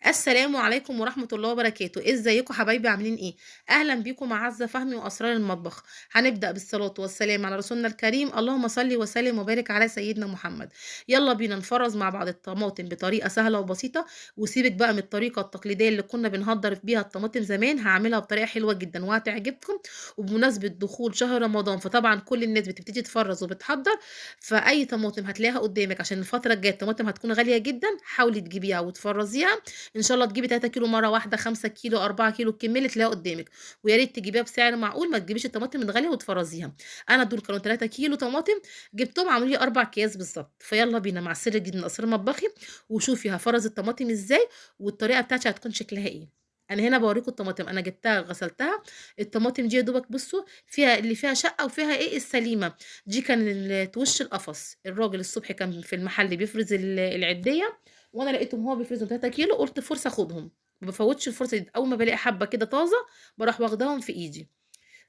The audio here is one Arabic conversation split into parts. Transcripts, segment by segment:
السلام عليكم ورحمة الله وبركاته، ازيكم حبايبي عاملين ايه؟ اهلا بيكم مع عزة فهمي واسرار المطبخ. هنبدأ بالصلاة والسلام على رسولنا الكريم، اللهم صل وسلم وبارك على سيدنا محمد. يلا بينا نفرز مع بعض الطماطم بطريقة سهلة وبسيطة، وسيبك بقى من الطريقة التقليدية اللي كنا بنهدر بيها الطماطم زمان، هعملها بطريقة حلوة جدا وهتعجبكم. وبمناسبة دخول شهر رمضان فطبعا كل الناس بتبتدي تفرز وبتحضر، فأي طماطم هتلاقيها قدامك عشان الفترة الجاية الطماطم هتكون غالية جدا، حاولي تجيبيها وتفرزيها. ان شاء الله تجيبي 3 كيلو مره واحده، 5 كيلو، 4 كيلو، الكميه اللي تلاقيها قدامك. ويا ريت تجيبيها بسعر معقول، ما تجيبيش الطماطم الغاليه وتفرزيها. انا دول كانوا 3 كيلو طماطم، جبتهم عملوا لي 4 اكياس بالظبط. فيلا بينا مع سر جديد من اسرار مطبخي، وشوفي هفرز الطماطم ازاي، والطريقه بتاعتي هتكون شكلها ايه. انا هنا بوريكم الطماطم، انا جبتها غسلتها. الطماطم دي يا دوبك بصوا فيها اللي فيها شقه وفيها ايه السليمه. دي كان وش القفص. الراجل الصبح كان في المحل بيفرز العديه، وانا لقيتهم هو بيفرزهم 3 كيلو، قلت فرصه اخدهم. ما بفوتش الفرصه دي، اول ما بلاقي حبه كده طازه بروح واخداهم في ايدي.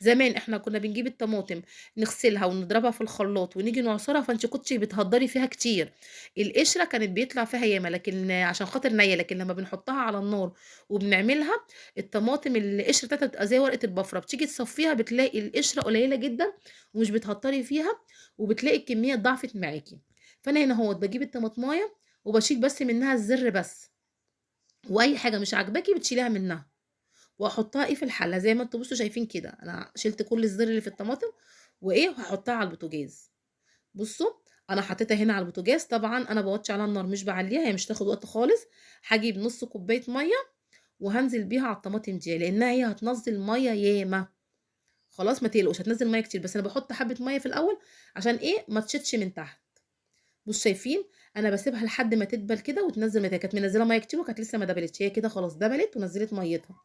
زمان احنا كنا بنجيب الطماطم، نغسلها ونضربها في الخلاط ونيجي نعصرها، فانت كنتش بتهدري فيها كتير. القشره كانت بيطلع فيها ياما، لكن عشان خاطر نيه، لكن لما بنحطها على النار وبنعملها الطماطم القشره بتاعتها بتبقى زي ورقه البفره، بتيجي تصفيها بتلاقي القشره قليله جدا ومش بتهطري فيها، وبتلاقي الكميه ضعفت معاكي. فانا هنا اهوت بجيب الطماطمايه وبشيل بس منها الزر بس، واي حاجه مش عاجباكي بتشيليها منها، واحطها ايه في الحله زي ما انتم بصوا شايفين كده. انا شلت كل الزر اللي في الطماطم وايه، وهحطها على البوتاجاز. بصوا انا حطيتها هنا على البوتاجاز، طبعا انا بوطي على النار مش بعليها، هي مش تاخد وقت خالص. هجيب نص كوبايه ميه وهنزل بيها على الطماطم دي، لانها هي هتنزل ميه ياما. خلاص ما تقلقوش، هتنزل ميه كتير، بس انا بحط حبه ميه في الاول عشان ايه ما تشتش من تحت. بص شايفين، انا بسيبها لحد ما تدبل كده وتنزل ميه، كانت منزله ميه كتير وكانت لسه ما دبلتش، هي كده خلاص دبلت ونزلت ميتها.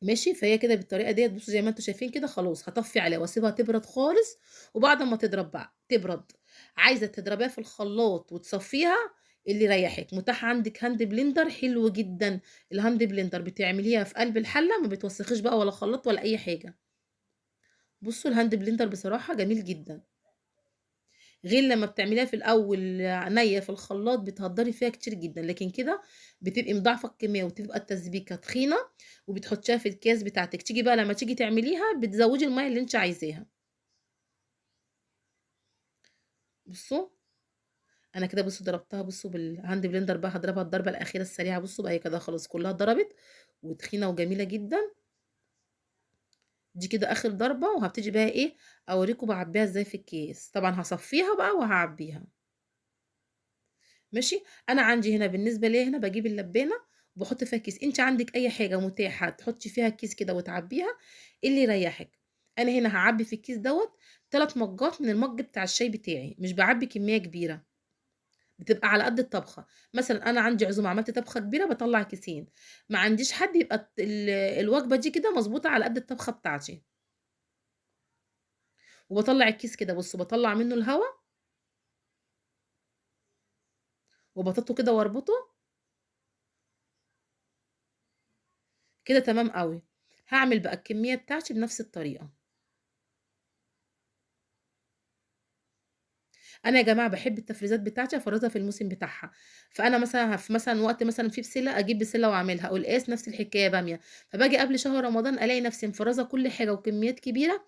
ماشي، فهي كده بالطريقه ديت. بصوا زي ما انتم شايفين كده، خلاص هطفي عليها واسيبها تبرد خالص. وبعد ما تضرب بقى تبرد، عايزه تضربيها في الخلاط وتصفيها، اللي يريحك. متاح عندك هاند بلندر حلو جدا. الهاند بلندر بتعمليها في قلب الحله، ما بتوسخيش بقى ولا خلاط ولا اي حاجه. بصوا الهاند بلندر بصراحه جميل جدا، غير لما بتعمليها في الاول نيه في الخلاط بتهدري فيها كتير جدا، لكن كده بتبقي مضاعفه الكميه وتبقى التسبيكه تخينه، وبتحطيها في الكيس بتاعتك. تيجي بقى لما تيجي تعمليها بتزودي الميه اللي انت عايزاها. بصوا انا كده بصوا ضربتها، بصوا بالهاند بلندر بقى هضربها الضربه الاخيره السريعه. بصوا بقى هي كده خلاص كلها اتضربت وتخينه وجميله جدا. دي كده اخر ضربه، وهبتدي بقى ايه اوريكم بعبيها ازاي في الكيس. طبعا هصفيها بقى وهعبيها. ماشي، انا عندي هنا بالنسبه لي هنا بجيب اللبانه وبحط فيها كيس. انت عندك اي حاجه متاحه تحطي فيها كيس كده وتعبيها، اللي يريحك. انا هنا هعبي في الكيس دوت 3 مجات من المج بتاع الشاي بتاعي، مش بعبي كميه كبيره، بتبقى على قد الطبخه. مثلا انا عندي عزومه عملت طبخه كبيره بطلع كيسين، ما عنديش حد يبقى الوجبه دي كده مظبوطه على قد الطبخه بتاعتي. وبطلع الكيس كده، بصوا بطلع منه الهواء وبطاطه كده واربطه كده تمام قوي. هعمل بقى الكميه بتاعتي بنفس الطريقه. انا يا جماعه بحب التفريزات بتاعتي افرزها في الموسم بتاعها. فانا مثلا في مثلا وقت مثلا في بسله اجيب بسله واعملها، والقاس نفس الحكايه باميه. فباجي قبل شهر رمضان الاقي نفسي مفرزه كل حاجه وكميات كبيره.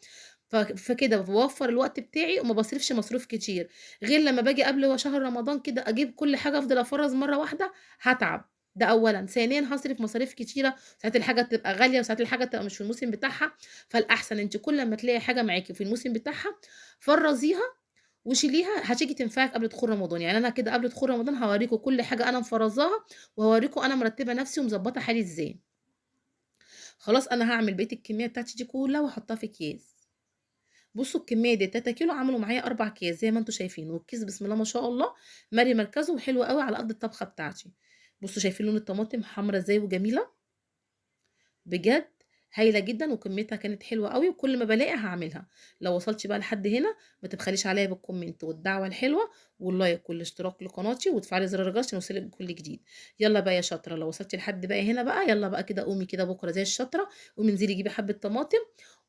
فكده بوفر الوقت بتاعي وما بصرفش مصروف كتير. غير لما باجي قبل شهر رمضان كده اجيب كل حاجه افضل افرز مره واحده، هتعب. ده اولا، ثانيا هصرف مصاريف كتيره، ساعات الحاجه تبقى غاليه وساعات الحاجه تبقى مش في الموسم بتاعها. فالاحسن انت كل ما تلاقي حاجه معاكي في الموسم بتاعها فرزيها وشيليها، هتيجي تنفعك قبل دخول رمضان. يعني انا كده قبل دخول رمضان هوريكم كل حاجه انا مفرزاها، وهوريكم انا مرتبه نفسي ومظبطه حالي ازاي. خلاص انا هعمل بقيه الكميه بتاعتي دي كلها واحطها في اكياس. بصوا الكميه دي 3 كيلو عملوا معايا 4 اكياس زي ما انتم شايفين، والكيس بسم الله ما شاء الله مالي مركزه وحلو قوي على قد الطبخه بتاعتي. بصوا شايفين لون الطماطم حمرا ازاي وجميله، بجد هايله جدا، وكميتها كانت حلوه قوي، وكل ما بلاقي هعملها. لو وصلتي بقى لحد هنا ما تبخليش عليا بالكومنت والدعوه الحلوه واللايك والاشتراك لقناتي وتفعلي زر الجرس عشان يوصلك بكل جديد. يلا بقى يا شاطره، لو وصلتي لحد بقى هنا بقى يلا بقى كده قومي كده بكره زي الشاطره، قومي انزلي جيبي حبه طماطم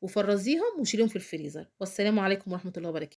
وفرزيهم وشيليهم في الفريزر. والسلام عليكم ورحمه الله وبركاته.